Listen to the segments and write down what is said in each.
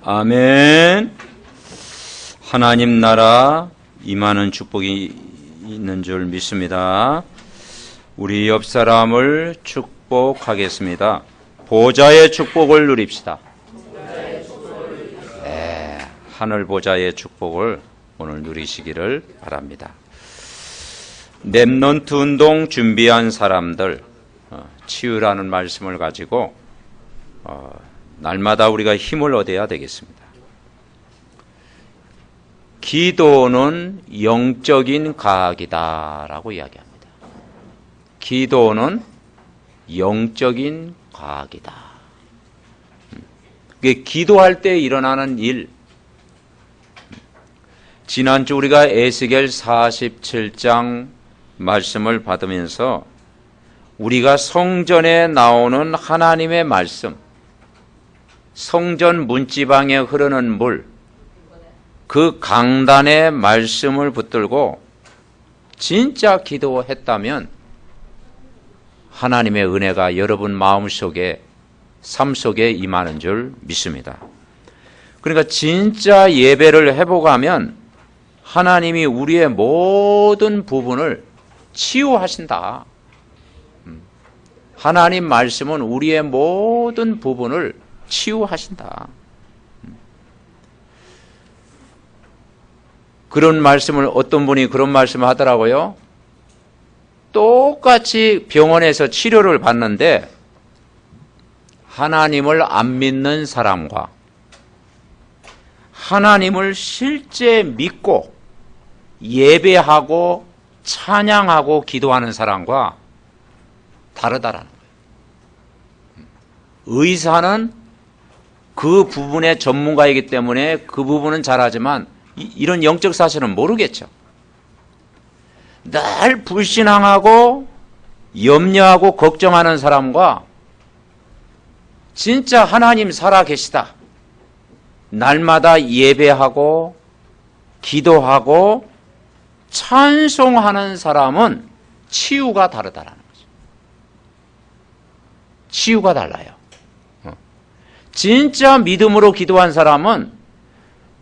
아멘. 하나님 나라 임하는 축복이 있는 줄 믿습니다. 우리 옆 사람을 축복하겠습니다. 보좌의 축복을 누립시다. 네, 하늘 보좌의 축복을 오늘 누리시기를 바랍니다. 렘넌트 운동 준비한 사람들, 치유라는 말씀을 가지고 날마다 우리가 힘을 얻어야 되겠습니다. 기도는 영적인 과학이다라고 이야기합니다. 기도는 영적인 과학이다. 기도할 때 일어나는 일. 지난주 우리가 에스겔 47장 말씀을 받으면서 우리가 성전에 나오는 하나님의 말씀, 성전 문지방에 흐르는 물, 그 강단의 말씀을 붙들고 진짜 기도했다면 하나님의 은혜가 여러분 마음속에, 삶 속에 임하는 줄 믿습니다. 그러니까 진짜 예배를 해보가면 하나님이 우리의 모든 부분을 치유하신다. 하나님 말씀은 우리의 모든 부분을 치유하신다. 그런 말씀을 어떤 분이 그런 말씀을 하더라고요. 똑같이 병원에서 치료를 받는데 하나님을 안 믿는 사람과 하나님을 실제 믿고 예배하고 찬양하고 기도하는 사람과 다르다라는 거예요. 의사는 그 부분의 전문가이기 때문에 그 부분은 잘하지만 이런 영적 사실은 모르겠죠. 늘 불신앙하고 염려하고 걱정하는 사람과 진짜 하나님 살아계시다, 날마다 예배하고 기도하고 찬송하는 사람은 치유가 다르다라는 거죠. 치유가 달라요. 진짜 믿음으로 기도한 사람은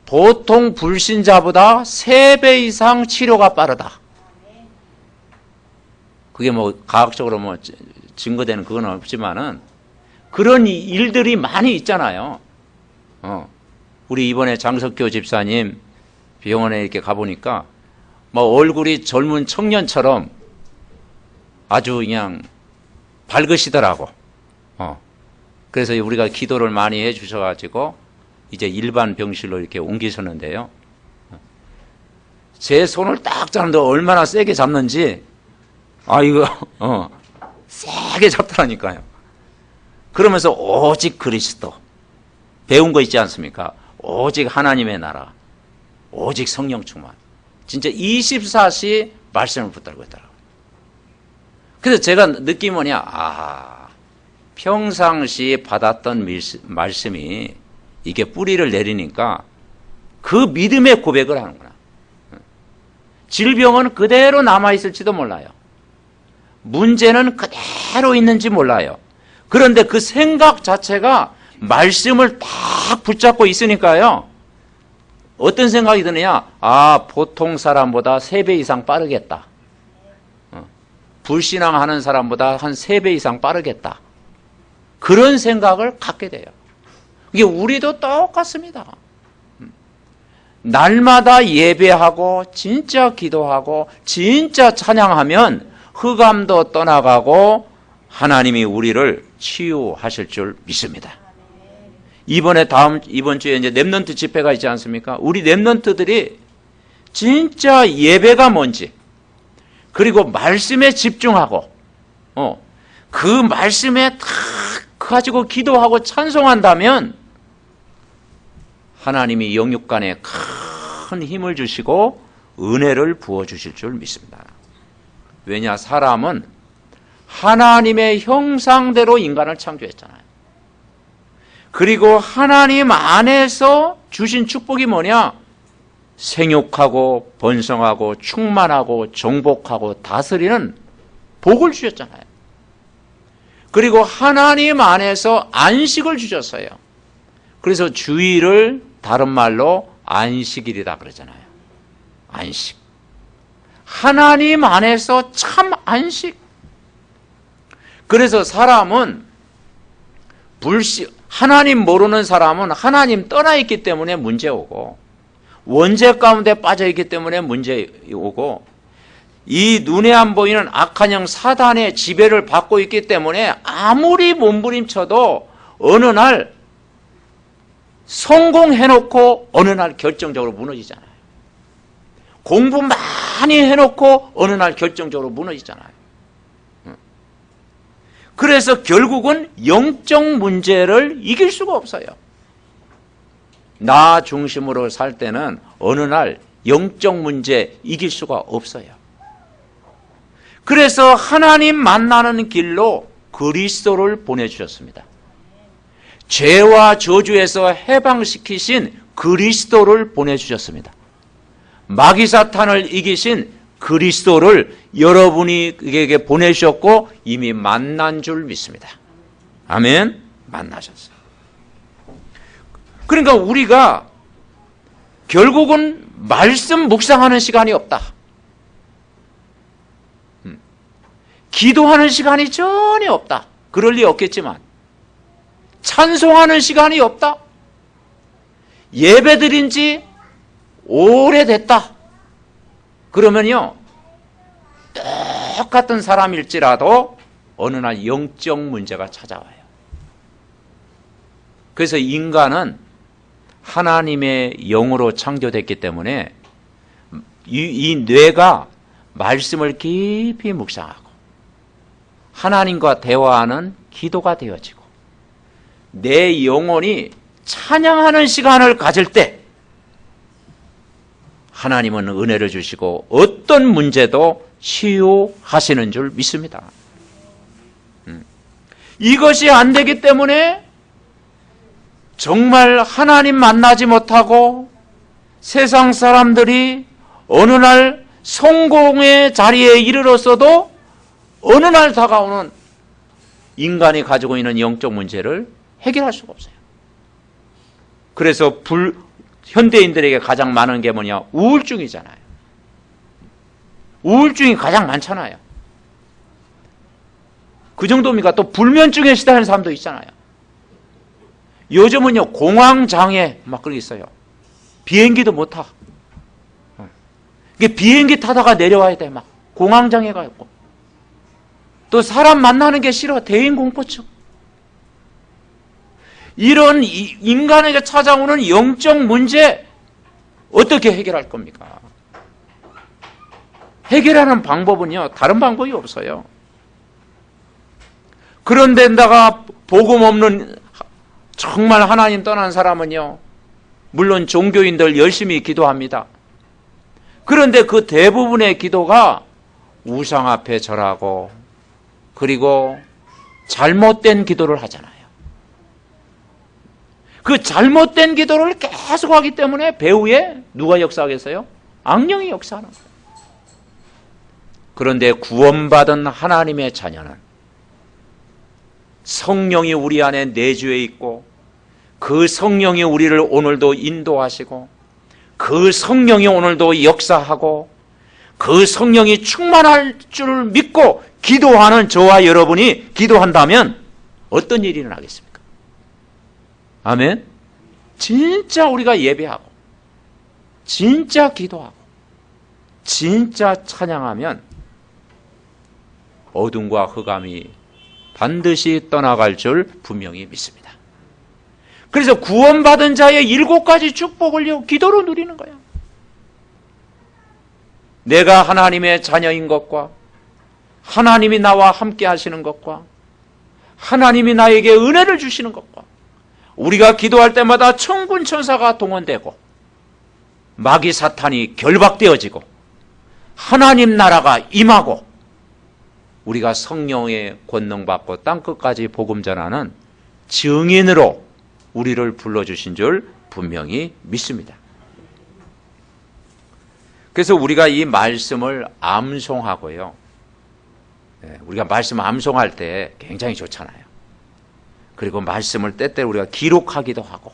보통 불신자보다 3배 이상 치료가 빠르다. 그게 뭐 과학적으로 뭐 증거되는 그건 없지만은 그런 일들이 많이 있잖아요. 우리 이번에 장석교 집사님 병원에 이렇게 가보니까 뭐 얼굴이 젊은 청년처럼 아주 그냥 밝으시더라고. 그래서 우리가 기도를 많이 해 주셔가지고 이제 일반 병실로 이렇게 옮기셨는데요. 제 손을 딱 잡는데 얼마나 세게 잡는지, 이거, 세게 잡더라니까요. 그러면서 오직 그리스도, 배운 거 있지 않습니까? 오직 하나님의 나라, 오직 성령 충만. 진짜 24시 말씀을 붙들고 있더라고요. 그래서 제가 느낌이 뭐냐, 평상시 받았던 말씀이 이게 뿌리를 내리니까 그 믿음의 고백을 하는구나. 질병은 그대로 남아있을지도 몰라요. 문제는 그대로 있는지 몰라요. 그런데 그 생각 자체가 말씀을 딱 붙잡고 있으니까요. 어떤 생각이 드느냐? 보통 사람보다 3배 이상 빠르겠다. 불신앙하는 사람보다 한 3배 이상 빠르겠다. 그런 생각을 갖게 돼요. 이게 우리도 똑같습니다. 날마다 예배하고 진짜 기도하고 진짜 찬양하면 흑암도 떠나가고 하나님이 우리를 치유하실 줄 믿습니다. 이번 주에 이제 렘넌트 집회가 있지 않습니까? 우리 렘넌트들이 진짜 예배가 뭔지, 그리고 말씀에 집중하고, 그 말씀에 딱 가지고 기도하고 찬송한다면 하나님이 영육간에 큰 힘을 주시고 은혜를 부어주실 줄 믿습니다. 왜냐, 사람은 하나님의 형상대로 인간을 창조했잖아요. 그리고 하나님 안에서 주신 축복이 뭐냐? 생육하고 번성하고 충만하고 정복하고 다스리는 복을 주셨잖아요. 그리고 하나님 안에서 안식을 주셨어요. 그래서 주일을 다른 말로 안식일이다 그러잖아요. 안식. 하나님 안에서 참 안식. 그래서 사람은 하나님 모르는 사람은 하나님 떠나 있기 때문에 문제 오고, 원죄 가운데 빠져 있기 때문에 문제 오고, 이 눈에 안 보이는 악한 영 사단의 지배를 받고 있기 때문에 아무리 몸부림쳐도 어느 날 성공해놓고 어느 날 결정적으로 무너지잖아요. 공부 많이 해놓고 어느 날 결정적으로 무너지잖아요. 그래서 결국은 영적 문제를 이길 수가 없어요. 나 중심으로 살 때는 어느 날 영적 문제 이길 수가 없어요. 그래서 하나님 만나는 길로 그리스도를 보내주셨습니다. 죄와 저주에서 해방시키신 그리스도를 보내주셨습니다. 마귀 사탄을 이기신 그리스도를 여러분에게 보내주셨고 이미 만난 줄 믿습니다. 아멘. 만나셨어요. 그러니까 우리가 결국은 말씀 묵상하는 시간이 없다. 기도하는 시간이 전혀 없다. 그럴 리 없겠지만 찬송하는 시간이 없다. 예배드린 지 오래됐다. 그러면요, 똑같은 사람일지라도 어느 날 영적 문제가 찾아와요. 그래서 인간은 하나님의 영으로 창조됐기 때문에 이 뇌가 말씀을 깊이 묵상하고 하나님과 대화하는 기도가 되어지고 내 영혼이 찬양하는 시간을 가질 때 하나님은 은혜를 주시고 어떤 문제도 치유하시는 줄 믿습니다. 이것이 안 되기 때문에 정말 하나님 만나지 못하고 세상 사람들이 어느 날 성공의 자리에 이르렀어도 어느 날 다가오는 인간이 가지고 있는 영적 문제를 해결할 수가 없어요. 그래서 현대인들에게 가장 많은 게 뭐냐? 우울증이잖아요. 우울증이 가장 많잖아요. 그 정도입니까? 또 불면증에 시달리는 사람도 있잖아요. 요즘은요, 공황장애 막 그런 게 있어요. 비행기도 못 타. 이게 비행기 타다가 내려와야 돼. 막 공황장애가 있고. 또 사람 만나는 게 싫어. 대인공포증. 이런 인간에게 찾아오는 영적 문제 어떻게 해결할 겁니까? 해결하는 방법은요, 다른 방법이 없어요. 그런데다가 복음 없는 정말 하나님 떠난 사람은요, 물론 종교인들 열심히 기도합니다. 그런데 그 대부분의 기도가 우상 앞에 절하고 그리고 잘못된 기도를 하잖아요. 그 잘못된 기도를 계속하기 때문에 배후에 누가 역사하겠어요? 악령이 역사하는 거예요. 그런데 구원받은 하나님의 자녀는 성령이 우리 안에 내주해 있고 그 성령이 우리를 오늘도 인도하시고 그 성령이 오늘도 역사하고 그 성령이 충만할 줄 믿고 기도하는 저와 여러분이 기도한다면 어떤 일이 일어나겠습니까? 아멘. 진짜 우리가 예배하고 진짜 기도하고 진짜 찬양하면 어둠과 흑암이 반드시 떠나갈 줄 분명히 믿습니다. 그래서 구원받은 자의 7가지 축복을요, 기도로 누리는 거예요. 내가 하나님의 자녀인 것과 하나님이 나와 함께 하시는 것과 하나님이 나에게 은혜를 주시는 것과 우리가 기도할 때마다 천군 천사가 동원되고 마귀 사탄이 결박되어지고 하나님 나라가 임하고 우리가 성령의 권능받고 땅끝까지 복음 전하는 증인으로 우리를 불러주신 줄 분명히 믿습니다. 그래서 우리가 이 말씀을 암송하고요. 우리가 말씀 암송할 때 굉장히 좋잖아요. 그리고 말씀을 때때로 우리가 기록하기도 하고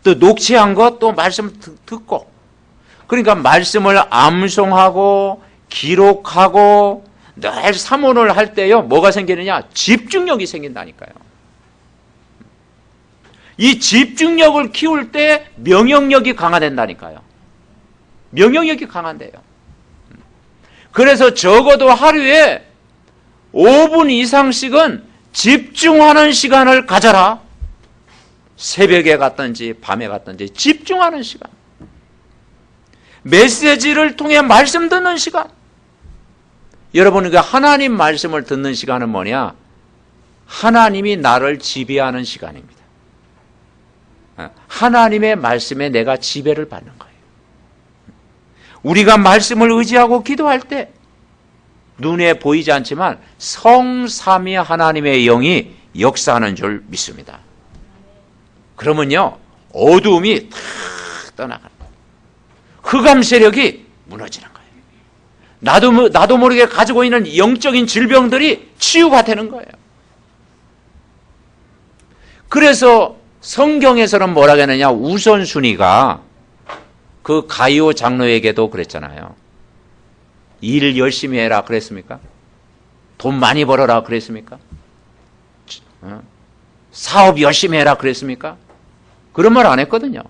또 녹취한 것 또 말씀 듣고, 그러니까 말씀을 암송하고 기록하고 늘 사모를 할 때요, 뭐가 생기느냐? 집중력이 생긴다니까요. 이 집중력을 키울 때 명령력이 강화된다니까요. 명령력이 강한데요. 그래서 적어도 하루에 5분 이상씩은 집중하는 시간을 가져라. 새벽에 갔든지 밤에 갔든지 집중하는 시간. 메시지를 통해 말씀 듣는 시간. 여러분, 그 하나님 말씀을 듣는 시간은 뭐냐? 하나님이 나를 지배하는 시간입니다. 하나님의 말씀에 내가 지배를 받는 거예요. 우리가 말씀을 의지하고 기도할 때 눈에 보이지 않지만 성삼위 하나님의 영이 역사하는 줄 믿습니다. 그러면요, 어두움이 탁 떠나가는 거예요. 흑암 세력이 무너지는 거예요. 나도 모르게 가지고 있는 영적인 질병들이 치유가 되는 거예요. 그래서 성경에서는 뭐라 하느냐? 우선순위가 그 가이오 장로에게도 그랬잖아요. 일 열심히 해라 그랬습니까? 돈 많이 벌어라 그랬습니까? 사업 열심히 해라 그랬습니까? 그런 말 안 했거든요.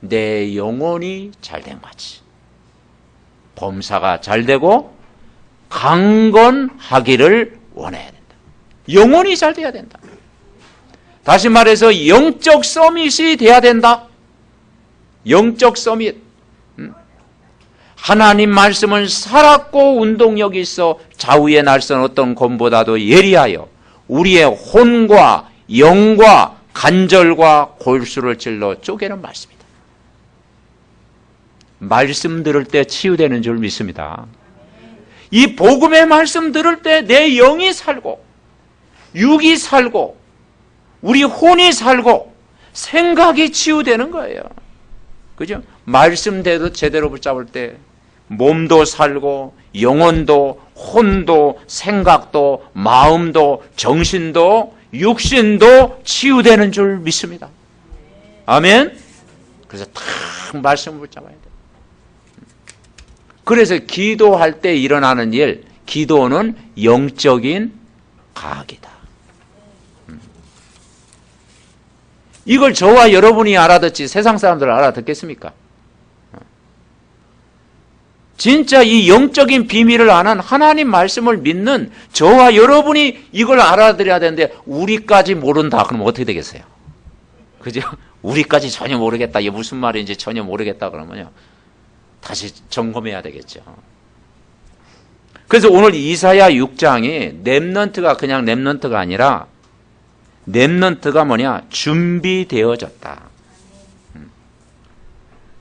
내 영혼이 잘된 거지. 범사가 잘되고 강건하기를 원해야 된다. 영혼이 잘 돼야 된다. 다시 말해서 영적 서밋이 돼야 된다. 영적 서밋. 하나님 말씀은 살았고 운동력이 있어 좌우의 날선 어떤 검보다도 예리하여 우리의 혼과 영과 간절과 골수를 찔러 쪼개는 말씀이다. 말씀 들을 때 치유되는 줄 믿습니다. 이 복음의 말씀 들을 때 내 영이 살고 육이 살고 우리 혼이 살고 생각이 치유되는 거예요. 그죠? 말씀대로 제대로 붙잡을 때 몸도 살고 영혼도 혼도 생각도 마음도 정신도 육신도 치유되는 줄 믿습니다. 아멘? 그래서 탁 말씀을 붙잡아야 돼요. 그래서 기도할 때 일어나는 일, 기도는 영적인 과학이다. 이걸 저와 여러분이 알아듣지 세상 사람들 알아듣겠습니까? 진짜 이 영적인 비밀을 아는 하나님 말씀을 믿는 저와 여러분이 이걸 알아들어야 되는데 우리까지 모른다 그러면 어떻게 되겠어요? 그죠? 우리까지 전혀 모르겠다. 이게 무슨 말인지 전혀 모르겠다 그러면요, 다시 점검해야 되겠죠. 그래서 오늘 이사야 6장이 렘넌트가 그냥 렘넌트가 아니라 렘넌트가 뭐냐? 준비되어졌다.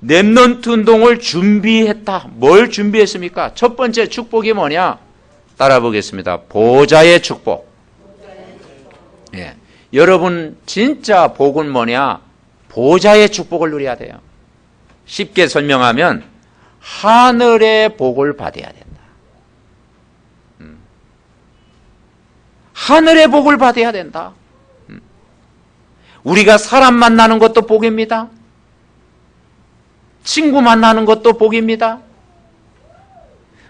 렘넌트 운동을 준비했다. 뭘 준비했습니까? 첫 번째 축복이 뭐냐? 따라 보겠습니다. 보좌의 축복. 예. 여러분 진짜 복은 뭐냐? 보좌의 축복을 누려야 돼요. 쉽게 설명하면 하늘의 복을 받아야 된다. 하늘의 복을 받아야 된다. 우리가 사람 만나는 것도 복입니다. 친구 만나는 것도 복입니다.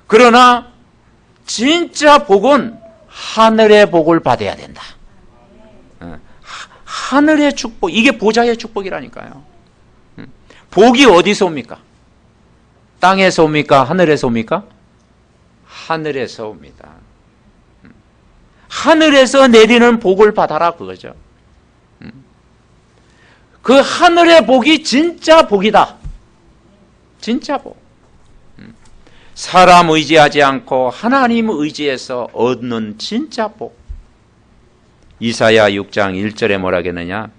그러나 진짜 복은 하늘의 복을 받아야 된다. 하늘의 축복, 이게 보좌의 축복이라니까요. 복이 어디서 옵니까? 땅에서 옵니까? 하늘에서 옵니까? 하늘에서 옵니다. 하늘에서 내리는 복을 받아라 그거죠. 그 하늘의 복이 진짜 복이다. 진짜 복. 사람 의지하지 않고 하나님 의지해서 얻는 진짜 복. 이사야 6장 1절에 뭐라 하겠느냐?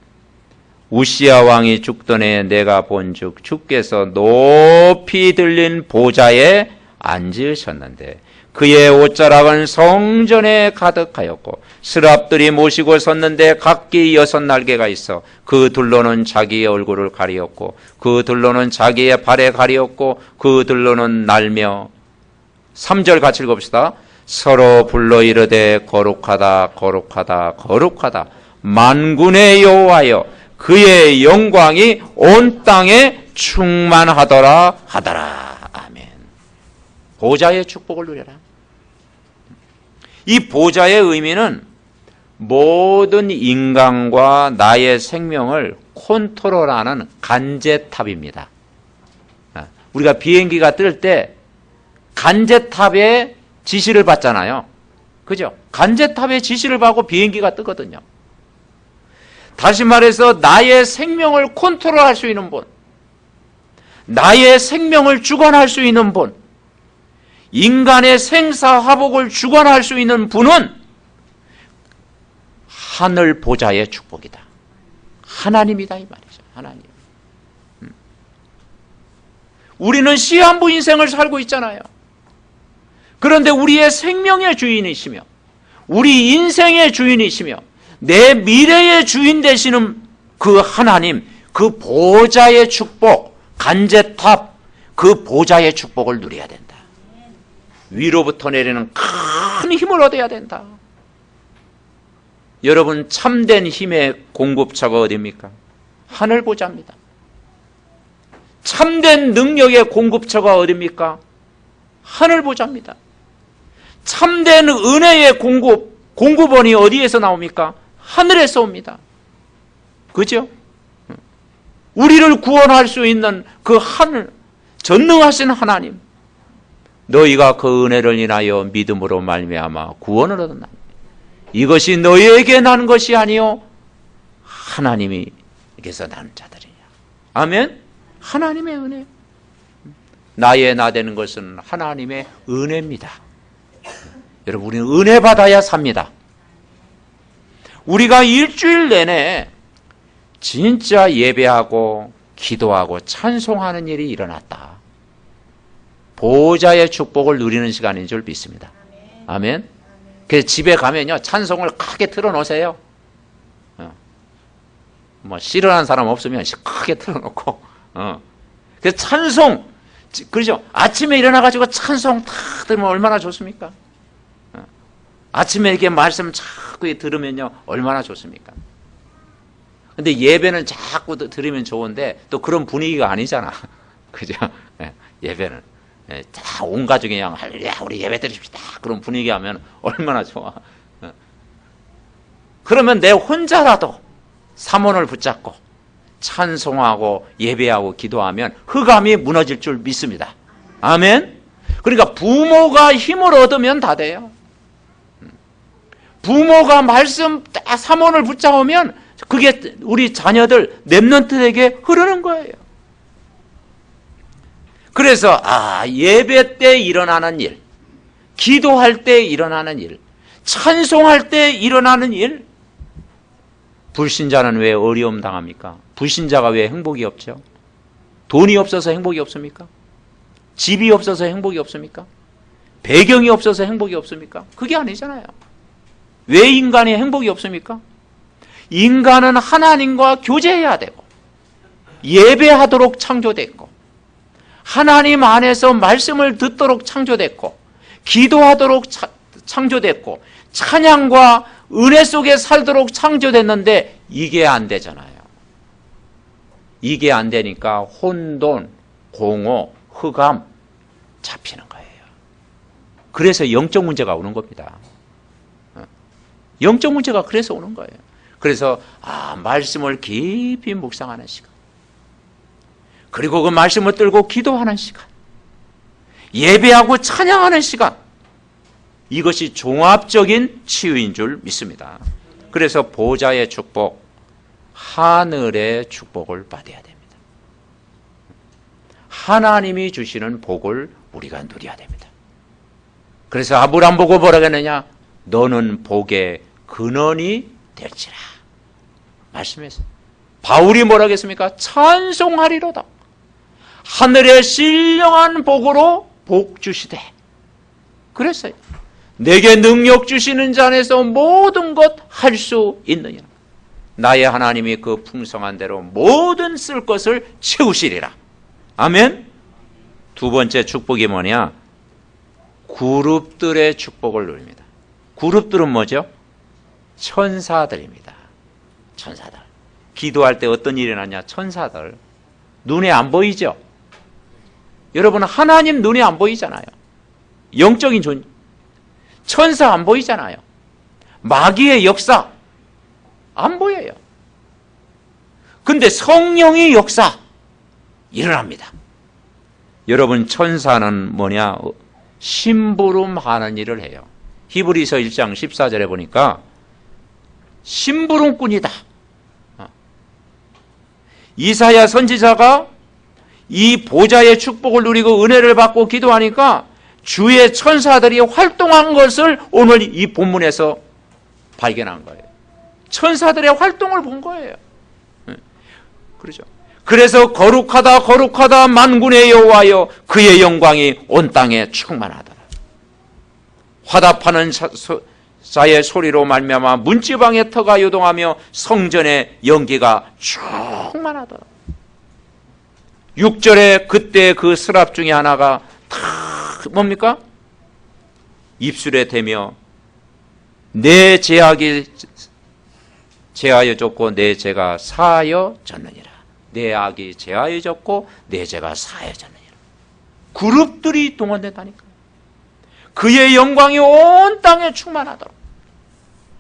우시야 왕이 죽던 해에 내가 본즉 주께서 높이 들린 보좌에 앉으셨는데 그의 옷자락은 성전에 가득하였고 스랍들이 모시고 섰는데 각기 6날개가 있어 그 둘로는 자기의 얼굴을 가리었고 그 둘로는 자기의 발에 가리었고 그 둘로는 날며 3절 같이 읽읍시다. 서로 불러 이르되 거룩하다 거룩하다 거룩하다 만군의 여호와여 그의 영광이 온 땅에 충만하더라 하더라. 아멘. 보좌의 축복을 누려라. 이 보좌의 의미는 모든 인간과 나의 생명을 컨트롤하는 간제탑입니다. 우리가 비행기가 뜰 때 간제탑의 지시를 받잖아요. 그죠? 간제탑의 지시를 받고 비행기가 뜨거든요. 다시 말해서 나의 생명을 컨트롤할 수 있는 분, 나의 생명을 주관할 수 있는 분, 인간의 생사화복을 주관할 수 있는 분은 하늘 보좌의 축복이다. 하나님이다 이 말이죠. 하나님. 우리는 시한부 인생을 살고 있잖아요. 그런데 우리의 생명의 주인이시며 우리 인생의 주인이시며 내 미래의 주인 되시는 그 하나님, 그 보좌의 축복, 간제탑, 그 보좌의 축복을 누려야 된다. 위로부터 내리는 큰 힘을 얻어야 된다. 여러분, 참된 힘의 공급처가 어디입니까? 하늘 보좌입니다. 참된 능력의 공급처가 어디입니까? 하늘 보좌입니다. 참된 은혜의 공급원이 어디에서 나옵니까? 하늘에서 옵니다. 그죠? 우리를 구원할 수 있는 그 하늘, 전능하신 하나님, 너희가 그 은혜를 인하여 믿음으로 말미암아 구원을 얻었나니 이것이 너희에게 난 것이 아니요 하나님께서 난 자들이냐. 아멘. 하나님의 은혜. 나의 나 되는 것은 하나님의 은혜입니다. 여러분, 우리는 은혜 받아야 삽니다. 우리가 일주일 내내 진짜 예배하고 기도하고 찬송하는 일이 일어났다. 보좌의 축복을 누리는 시간인 줄 믿습니다. 아멘. 그래서 집에 가면요, 찬송을 크게 틀어놓으세요. 뭐 싫어하는 사람 없으면 크게 틀어놓고, 그래서 찬송, 그렇죠? 아침에 일어나가지고 찬송 탁 들으면 얼마나 좋습니까? 아침에 이렇게 말씀 자꾸 들으면요, 얼마나 좋습니까? 근데 예배는 자꾸 들으면 좋은데 또 그런 분위기가 아니잖아. 그죠? 예배는. 다 온 가족이 그냥 할렐루야 우리 예배 드립시다. 그런 분위기 하면 얼마나 좋아. 그러면 내 혼자라도 사모를 붙잡고 찬송하고 예배하고 기도하면 흑암이 무너질 줄 믿습니다. 아멘. 그러니까 부모가 힘을 얻으면 다 돼요. 부모가 말씀 딱 사모를 붙잡으면 그게 우리 자녀들 렘넌트에게 흐르는 거예요. 그래서 예배 때 일어나는 일, 기도할 때 일어나는 일, 찬송할 때 일어나는 일, 불신자는 왜 어려움 당합니까? 불신자가 왜 행복이 없죠? 돈이 없어서 행복이 없습니까? 집이 없어서 행복이 없습니까? 배경이 없어서 행복이 없습니까? 그게 아니잖아요. 왜 인간이 행복이 없습니까? 인간은 하나님과 교제해야 되고 예배하도록 창조됐고 하나님 안에서 말씀을 듣도록 창조됐고 기도하도록 창조됐고 찬양과 은혜 속에 살도록 창조됐는데 이게 안 되잖아요. 이게 안 되니까 혼돈, 공허, 흑암 잡히는 거예요. 그래서 영적 문제가 오는 겁니다. 영적 문제가 그래서 오는 거예요. 그래서 말씀을 깊이 묵상하는 시간, 그리고 그 말씀을 들고 기도하는 시간, 예배하고 찬양하는 시간, 이것이 종합적인 치유인 줄 믿습니다. 그래서 보좌의 축복, 하늘의 축복을 받아야 됩니다. 하나님이 주시는 복을 우리가 누려야 됩니다. 그래서 아브람 보고 뭐라고 했느냐? 너는 복의 근원이 될지라 말씀했어요. 바울이 뭐라고 했습니까? 찬송하리로다. 하늘의 신령한 복으로 복 주시되 그랬어요. 내게 능력 주시는 자 안에서 모든 것 할 수 있느니라. 나의 하나님이 그 풍성한 대로 모든 쓸 것을 채우시리라. 아멘. 두 번째 축복이 뭐냐? 그룹들의 축복을 누립니다. 그룹들은 뭐죠? 천사들입니다. 천사들. 기도할 때 어떤 일이 나냐? 천사들 눈에 안 보이죠? 여러분, 하나님 눈에 안 보이잖아요. 영적인 천사 안 보이잖아요. 마귀의 역사 안 보여요. 근데 성령의 역사 일어납니다. 여러분, 천사는 뭐냐? 심부름하는 일을 해요. 히브리서 1장 14절에 보니까 심부름꾼이다. 이사야 선지자가 이 보좌의 축복을 누리고 은혜를 받고 기도하니까 주의 천사들이 활동한 것을 오늘 이 본문에서 발견한 거예요. 천사들의 활동을 본 거예요. 그렇죠. 그래서 거룩하다 거룩하다 만군의 여호와여, 그의 영광이 온 땅에 충만하더라. 화답하는 자의 소리로 말미암아 문지방의 터가 요동하며 성전의 연기가 충만하더라. 6절에 그때 그 스랍 중에 하나가 다 뭡니까? 입술에 대며 내 죄악이 제하여졌고 내 죄가 사하여졌느니라. 내 악이 제하여졌고 내 죄가 사하여졌느니라. 그룹들이 동원된다니까. 그의 영광이 온 땅에 충만하도록,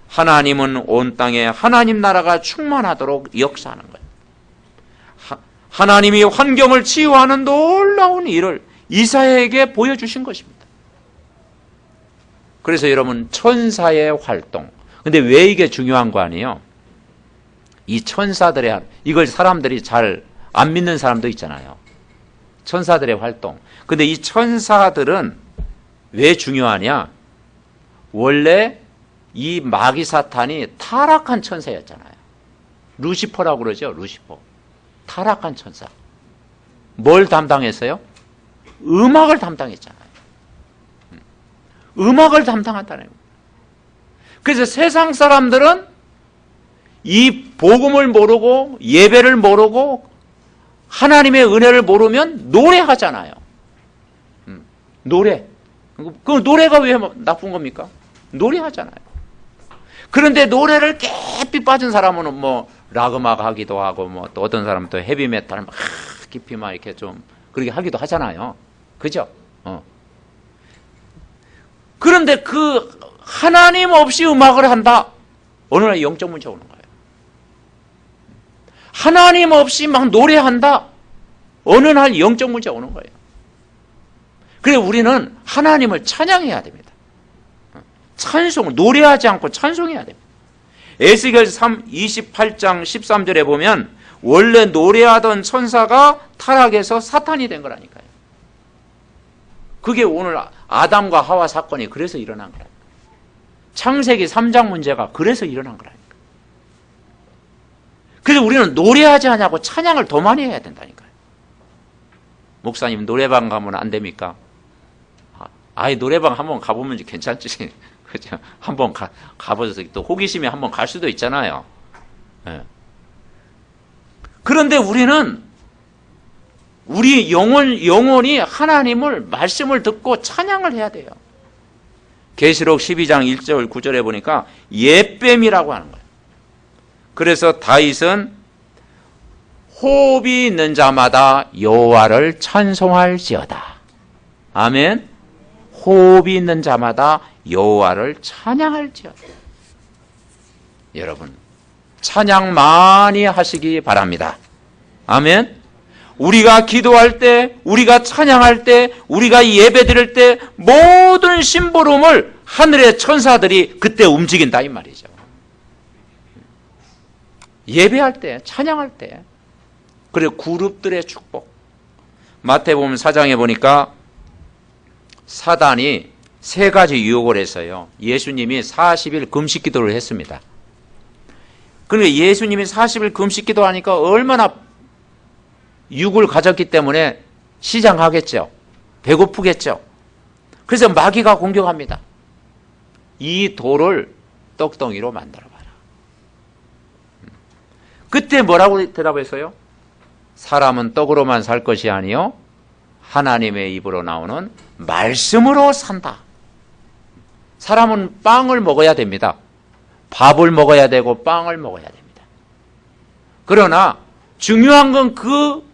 하나님은 온 땅에 하나님 나라가 충만하도록 역사하는 거예요. 하나님이 환경을 치유하는 놀라운 일을 이사야에게 보여주신 것입니다. 그래서 여러분, 천사의 활동. 근데 왜 이게 중요한 거 아니에요? 이 천사들의, 이걸 사람들이 잘 안 믿는 사람도 있잖아요. 천사들의 활동. 근데 이 천사들은 왜 중요하냐? 원래 이 마귀 사탄이 타락한 천사였잖아요. 루시퍼라고 그러죠. 루시퍼. 타락한 천사. 뭘 담당했어요? 음악을 담당했잖아요. 음악을 담당한다는 거예요. 그래서 세상 사람들은 이 복음을 모르고 예배를 모르고 하나님의 은혜를 모르면 노래하잖아요. 노래. 그 노래가 왜 나쁜 겁니까? 노래하잖아요. 그런데 노래를 깊이 빠진 사람은 뭐 락음악 하기도 하고, 뭐 또 어떤 사람은 또 헤비메탈 막 깊이 막 이렇게 좀 그렇게 하기도 하잖아요. 그죠? 그런데 그 하나님 없이 음악을 한다. 어느 날 영적 문제 오는 거예요. 하나님 없이 막 노래한다. 어느 날 영적 문제 오는 거예요. 그래서 우리는 하나님을 찬양해야 됩니다. 찬송을, 노래하지 않고 찬송해야 됩니다. 에스겔 28장 13절에 보면 원래 노래하던 천사가 타락해서 사탄이 된 거라니까요. 그게 오늘 아담과 하와 사건이 그래서 일어난 거라니까요. 창세기 3장 문제가 그래서 일어난 거라니까요. 그래서 우리는 노래하지 않냐고 찬양을 더 많이 해야 된다니까요. 목사님, 노래방 가면 안 됩니까? 아예 노래방 한번 가보면 괜찮지. 그죠? 한번 가보셔서 또 호기심에 한번 갈 수도 있잖아요. 네. 그런데 우리는 우리 영혼이 하나님을 말씀을 듣고 찬양을 해야 돼요. 계시록 12장 1절 9절에 보니까 예뱀이라고 하는 거예요. 그래서 다윗은 호흡이 있는 자마다 여호와를 찬송할지어다. 아멘. 호흡이 있는 자마다 여호와를 찬양할지어다. 여러분, 찬양 많이 하시기 바랍니다. 아멘. 우리가 기도할 때, 우리가 찬양할 때, 우리가 예배드릴 때 모든 심부름을 하늘의 천사들이 그때 움직인다 이 말이죠. 예배할 때, 찬양할 때. 그리고 그룹들의 축복. 마태복음 4장에 보니까 사단이 세 가지 유혹을 했어요. 예수님이 40일 금식 기도를 했습니다. 그러니까 예수님이 40일 금식 기도하니까 얼마나 육을 가졌기 때문에 시장하겠죠. 배고프겠죠. 그래서 마귀가 공격합니다. 이 돌을 떡덩이로 만들어봐라. 그때 뭐라고 대답했어요? 사람은 떡으로만 살 것이 아니요 하나님의 입으로 나오는 말씀으로 산다. 사람은 빵을 먹어야 됩니다. 밥을 먹어야 되고 빵을 먹어야 됩니다. 그러나 중요한 건 그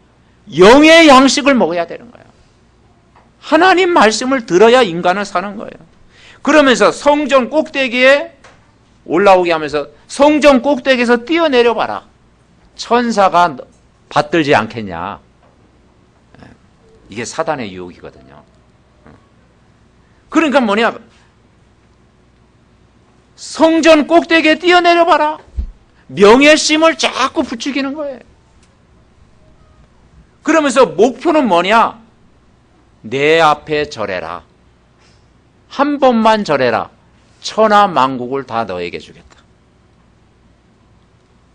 영의 양식을 먹어야 되는 거예요. 하나님 말씀을 들어야 인간은 사는 거예요. 그러면서 성전 꼭대기에 올라오게 하면서 성전 꼭대기에서 뛰어내려 봐라. 천사가 받들지 않겠냐. 이게 사단의 유혹이거든요. 그러니까 뭐냐, 성전 꼭대기에 뛰어내려 봐라. 명예심을 자꾸 부추기는 거예요. 그러면서 목표는 뭐냐, 내 앞에 절해라. 한 번만 절해라. 천하 만국을 다 너에게 주겠다.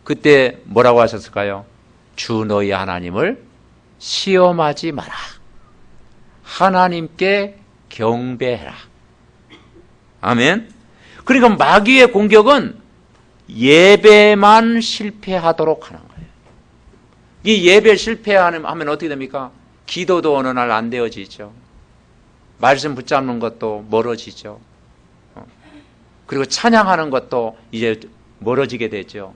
그때 뭐라고 하셨을까요? 주 너희 하나님을 시험하지 마라. 하나님께 경배해라. 아멘. 그러니까 마귀의 공격은 예배만 실패하도록 하는 거예요. 이 예배 실패하면 어떻게 됩니까? 기도도 어느 날 안 되어지죠. 말씀 붙잡는 것도 멀어지죠. 그리고 찬양하는 것도 이제 멀어지게 되죠.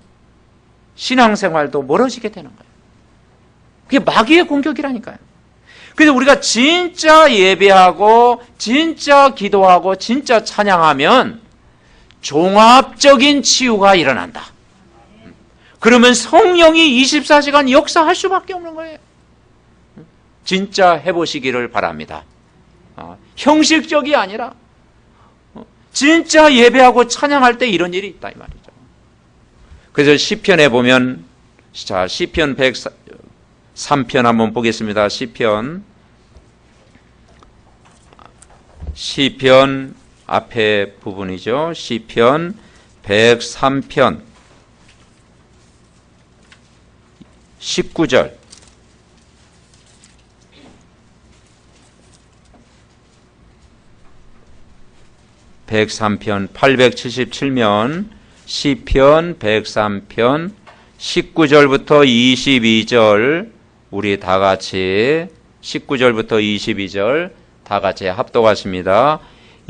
신앙생활도 멀어지게 되는 거예요. 그게 마귀의 공격이라니까요. 그래서 우리가 진짜 예배하고 진짜 기도하고 진짜 찬양하면 종합적인 치유가 일어난다. 그러면 성령이 24시간 역사할 수밖에 없는 거예요. 진짜 해보시기를 바랍니다. 형식적이 아니라 진짜 예배하고 찬양할 때 이런 일이 있다 이 말이죠. 그래서 시편에 보면, 자, 시편 103편 한번 보겠습니다. 시편 앞에 부분이죠. 시편 103편 19절. (103편) 877면 시편 103편 19절부터 22절 우리 다 같이 19절부터 22절 다 같이 합독하십니다.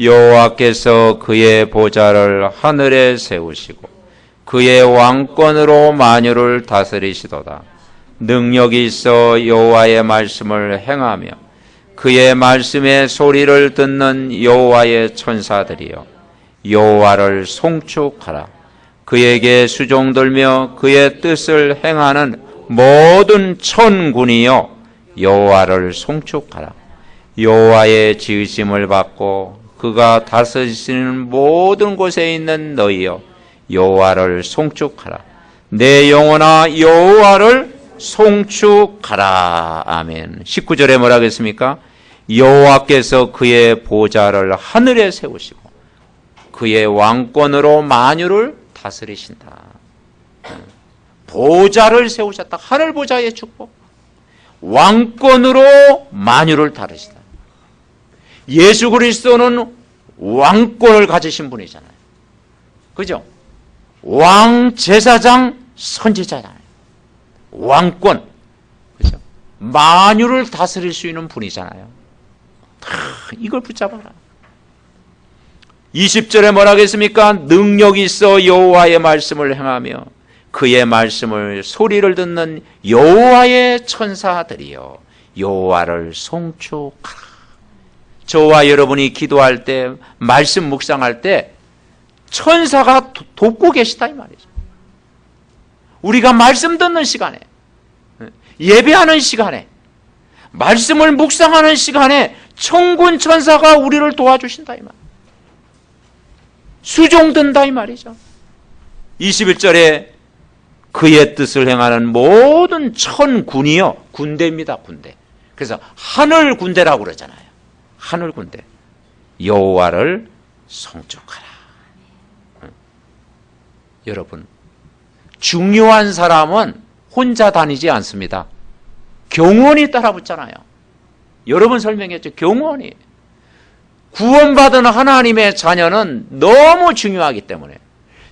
여호와께서 그의 보좌를 하늘에 세우시고 그의 왕권으로 만유를 다스리시도다. 능력이 있어 여호와의 말씀을 행하며 그의 말씀의 소리를 듣는 여호와의 천사들이여 여호와를 송축하라. 그에게 수종들며 그의 뜻을 행하는 모든 천군이여 여호와를 송축하라. 여호와의 지으심을 받고 그가 다스리시는 모든 곳에 있는 너희여 여호와를 송축하라. 내 영혼아 여호와를 송축하라. 아멘. 19절에 뭐라 하겠습니까? 여호와께서 그의 보좌를 하늘에 세우시고 그의 왕권으로 만유를 다스리신다. 보좌를 세우셨다. 하늘 보좌의 축복. 왕권으로 만유를 다루시다. 예수 그리스도는 왕권을 가지신 분이잖아요. 그죠? 왕, 제사장, 선지자잖아요. 왕권. 그죠? 만유를 다스릴 수 있는 분이잖아요. 이걸 붙잡아라. 20절에 뭐라 하겠습니까? 능력이 있어 여호와의 말씀을 행하며 그의 말씀을 소리를 듣는 여호와의 천사들이여 여호와를 송축하라. 저와 여러분이 기도할 때, 말씀 묵상할 때 천사가 돕고 계시다 이 말이죠. 우리가 말씀 듣는 시간에, 예배하는 시간에, 말씀을 묵상하는 시간에 천군 천사가 우리를 도와주신다 이 말. 수종든다 이 말이죠. 21절에 그의 뜻을 행하는 모든 천군이요. 군대입니다. 군대. 그래서 하늘 군대라고 그러잖아요. 하늘 군대. 여호와를 송축하라. 여러분, 중요한 사람은 혼자 다니지 않습니다. 경원이 따라붙잖아요. 여러분 설명했죠. 경원이. 구원받은 하나님의 자녀는 너무 중요하기 때문에,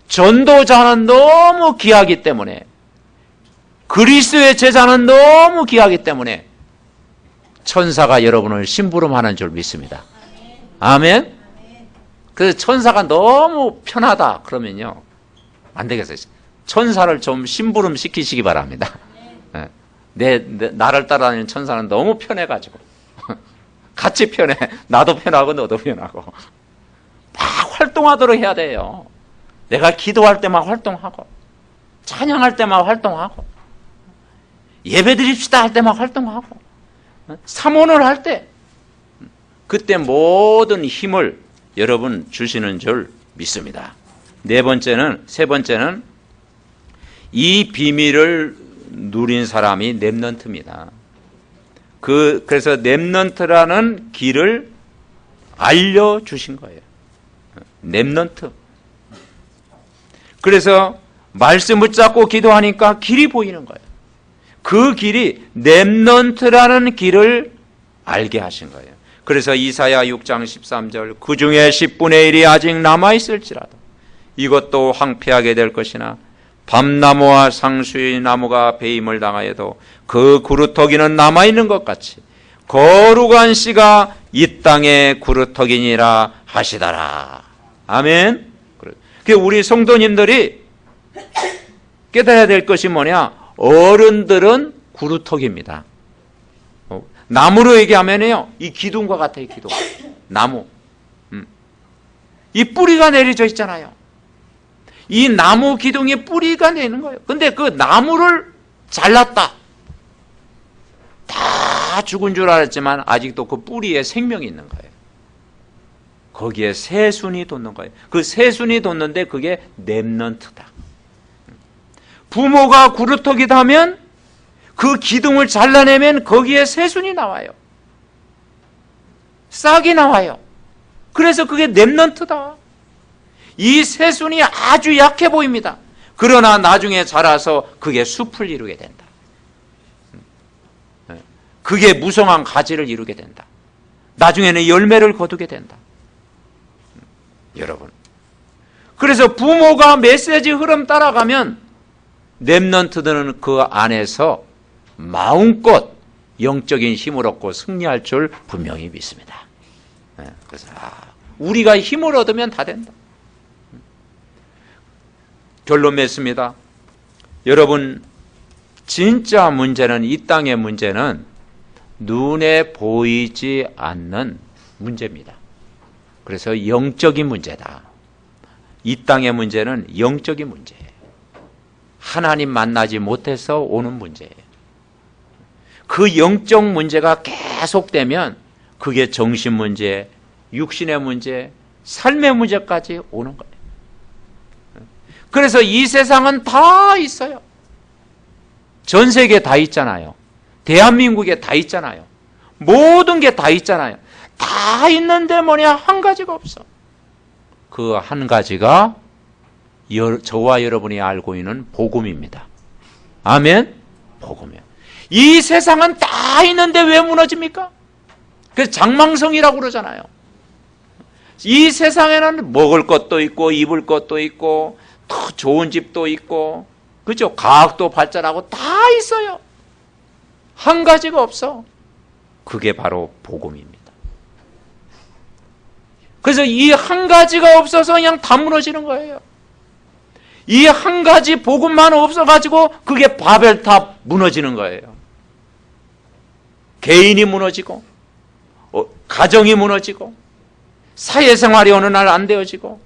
전도자는 너무 귀하기 때문에, 그리스도의 제자는 너무 귀하기 때문에 천사가 여러분을 심부름하는 줄 믿습니다. 아멘. 그래서 천사가 너무 편하다 그러면요 안 되겠어요. 천사를 좀 심부름 시키시기 바랍니다. 나를 따라다니는 천사는 너무 편해가지고 같이 편해. 나도 편하고 너도 편하고 막 활동하도록 해야 돼요. 내가 기도할 때만 활동하고 찬양할 때만 활동하고 예배 드립시다 할 때만 활동하고 사모를 할 때 그때 모든 힘을 여러분 주시는 줄 믿습니다. 세 번째는 이 비밀을 누린 사람이 렘넌트입니다. 그래서 렘넌트라는 길을 알려주신 거예요. 렘넌트. 그래서 말씀 붙잡고 기도하니까 길이 보이는 거예요. 그 길이 렘넌트라는 길을 알게 하신 거예요. 그래서 이사야 6장 13절 그 중에 10분의 1이 아직 남아있을지라도 이것도 황폐하게 될 것이나 밤나무와 상수의 나무가 배임을 당하여도 그 구루터기는 남아있는 것 같이 거룩한 씨가 이 땅의 구루터기니라 하시더라. 아멘. 우리 성도님들이 깨달아야 될 것이 뭐냐? 어른들은 구루터기입니다. 나무로 얘기하면요, 이 기둥과 같아요. 기둥, 나무. 이 뿌리가 내려져 있잖아요. 이 나무 기둥에 뿌리가 내는 거예요. 근데 그 나무를 잘랐다. 다 죽은 줄 알았지만 아직도 그 뿌리에 생명이 있는 거예요. 거기에 새순이 돋는 거예요. 그 새순이 돋는데 그게 렘넌트다. 부모가 구루터기다 하면 그 기둥을 잘라내면 거기에 새순이 나와요. 싹이 나와요. 그래서 그게 렘넌트다. 이 새순이 아주 약해 보입니다. 그러나 나중에 자라서 그게 숲을 이루게 된다. 그게 무성한 가지를 이루게 된다. 나중에는 열매를 거두게 된다. 여러분, 그래서 부모가 메시지 흐름 따라가면 렘넌트들은 그 안에서 마음껏 영적인 힘을 얻고 승리할 줄 분명히 믿습니다. 그래서 우리가 힘을 얻으면 다 된다. 결론 맺습니다. 여러분, 진짜 문제는, 이 땅의 문제는 눈에 보이지 않는 문제입니다. 그래서 영적인 문제다. 이 땅의 문제는 영적인 문제예요. 하나님 만나지 못해서 오는 문제예요. 그 영적 문제가 계속되면 그게 정신 문제, 육신의 문제, 삶의 문제까지 오는 거예요. 그래서 이 세상은 다 있어요. 전 세계에 다 있잖아요. 대한민국에 다 있잖아요. 모든 게 다 있잖아요. 다 있는데 뭐냐? 한 가지가 없어. 그 한 가지가 저와 여러분이 알고 있는 복음입니다. 아멘? 복음이요. 이 세상은 다 있는데 왜 무너집니까? 그래서 장망성이라고 그러잖아요. 이 세상에는 먹을 것도 있고 입을 것도 있고 더 좋은 집도 있고, 그죠? 과학도 발전하고 다 있어요. 한 가지가 없어. 그게 바로 복음입니다. 그래서 이 한 가지가 없어서 그냥 다 무너지는 거예요. 이 한 가지 복음만 없어가지고 그게 바벨탑 무너지는 거예요. 개인이 무너지고, 가정이 무너지고, 사회생활이 어느 날 안 되어지고,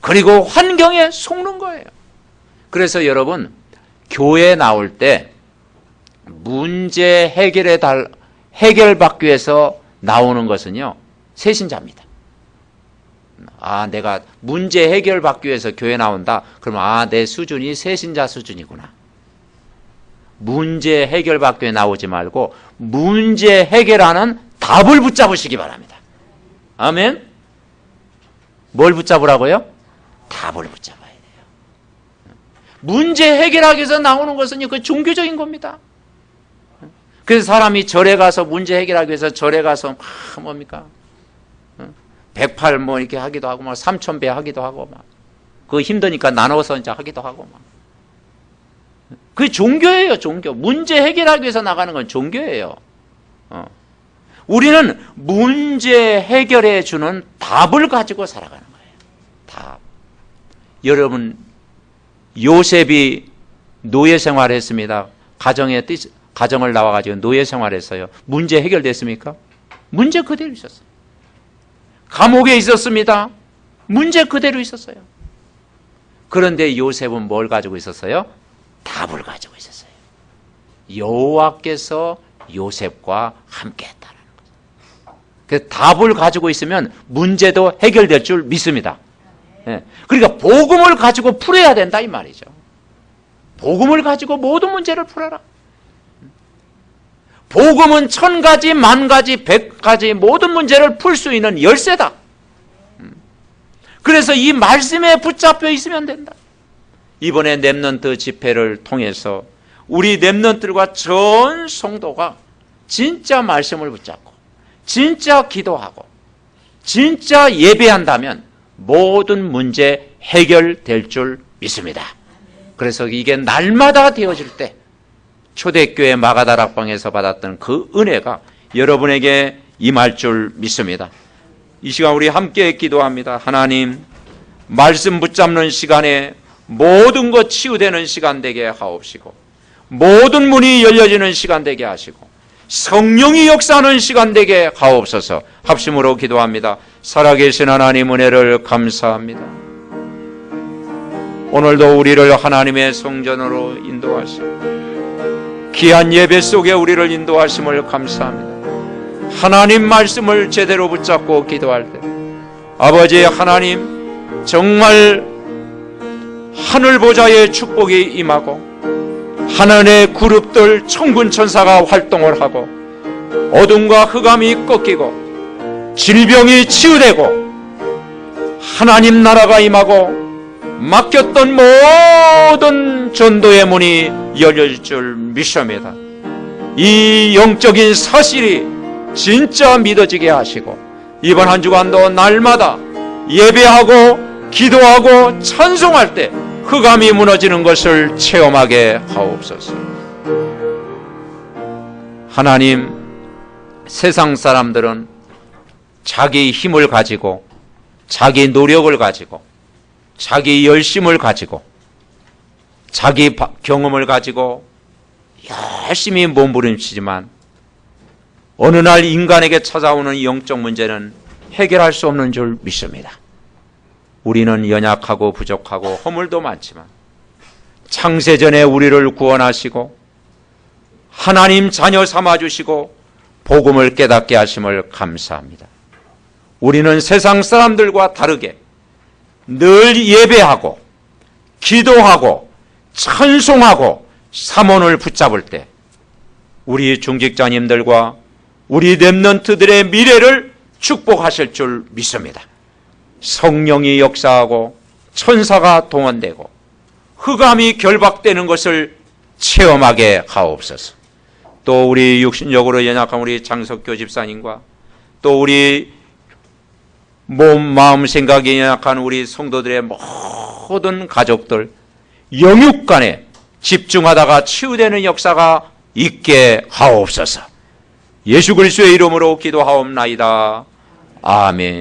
그리고 환경에 속는 거예요. 그래서 여러분, 교회 나올 때 문제 해결받기 위해서 나오는 것은요, 새신자입니다. 내가 문제 해결받기 위해서 교회 나온다. 그러면 내 수준이 새신자 수준이구나. 문제 해결받기 위해 나오지 말고 문제 해결하는 답을 붙잡으시기 바랍니다. 아멘? 뭘 붙잡으라고요? 답을 붙잡아야 돼요. 문제 해결하기 위해서 나오는 것은 그 종교적인 겁니다. 그래서 사람이 절에 가서 문제 해결하기 위해서 절에 가서 뭡니까? 108 이렇게 하기도 하고 3000배 하기도 하고 그거 힘드니까 나눠서 이제 하기도 하고 그게 종교예요, 종교. 문제 해결하기 위해서 나가는 건 종교예요. 우리는 문제 해결해 주는 답을 가지고 살아가는 거예요. 답. 여러분, 요셉이 노예 생활했습니다. 가정을 나와가지고 노예 생활했어요. 문제 해결됐습니까? 문제 그대로 있었어요. 감옥에 있었습니다. 문제 그대로 있었어요. 그런데 요셉은 뭘 가지고 있었어요? 답을 가지고 있었어요. 여호와께서 요셉과 함께했다는 거죠. 그 답을 가지고 있으면 문제도 해결될 줄 믿습니다. 그러니까 복음을 가지고 풀어야 된다 이 말이죠. 복음을 가지고 모든 문제를 풀어라. 복음은 1000가지, 10,000가지, 100가지 모든 문제를 풀 수 있는 열쇠다. 그래서 이 말씀에 붙잡혀 있으면 된다. 이번에 렘넌트 집회를 통해서 우리 렘넌트들과 전 성도가 진짜 말씀을 붙잡고 진짜 기도하고 진짜 예배한다면 모든 문제 해결될 줄 믿습니다. 그래서 이게 날마다 되어질 때 초대교회 마가다락방에서 받았던 그 은혜가 여러분에게 임할 줄 믿습니다. 이 시간 우리 함께 기도합니다. 하나님, 말씀 붙잡는 시간에 모든 것 치유되는 시간 되게 하옵시고 모든 문이 열려지는 시간 되게 하시고 성령이 역사하는 시간 되게 하옵소서. 합심으로 기도합니다. 살아계신 하나님 은혜를 감사합니다. 오늘도 우리를 하나님의 성전으로 인도하시고 귀한 예배 속에 우리를 인도하심을 감사합니다. 하나님 말씀을 제대로 붙잡고 기도할 때 아버지 하나님 정말 하늘 보좌의 축복이 임하고 하늘의 그룹들 천군 천사가 활동을 하고 어둠과 흑암이 꺾이고 질병이 치유되고 하나님 나라가 임하고 막혔던 모든 전도의 문이 열릴 줄 믿습니다. 이 영적인 사실이 진짜 믿어지게 하시고 이번 한 주간도 날마다 예배하고 기도하고 찬송할 때 흑암이 무너지는 것을 체험하게 하옵소서. 하나님, 세상 사람들은 자기 힘을 가지고 자기 노력을 가지고 자기 열심을 가지고 자기 경험을 가지고 열심히 몸부림치지만 어느 날 인간에게 찾아오는 영적 문제는 해결할 수 없는 줄 믿습니다. 우리는 연약하고 부족하고 허물도 많지만 창세전에 우리를 구원하시고 하나님 자녀 삼아주시고 복음을 깨닫게 하심을 감사합니다. 우리는 세상 사람들과 다르게 늘 예배하고 기도하고 찬송하고 삼원을 붙잡을 때 우리 중직자님들과 우리 렘넌트들의 미래를 축복하실 줄 믿습니다. 성령이 역사하고 천사가 동원되고 흑암이 결박되는 것을 체험하게 하옵소서. 또 우리 육신적으로 연약한 우리 장석교 집사님과 또 우리 몸, 마음, 생각이 연약한 우리 성도들의 모든 가족들 영육간에 집중하다가 치유되는 역사가 있게 하옵소서. 예수 그리스도의 이름으로 기도하옵나이다. 아멘.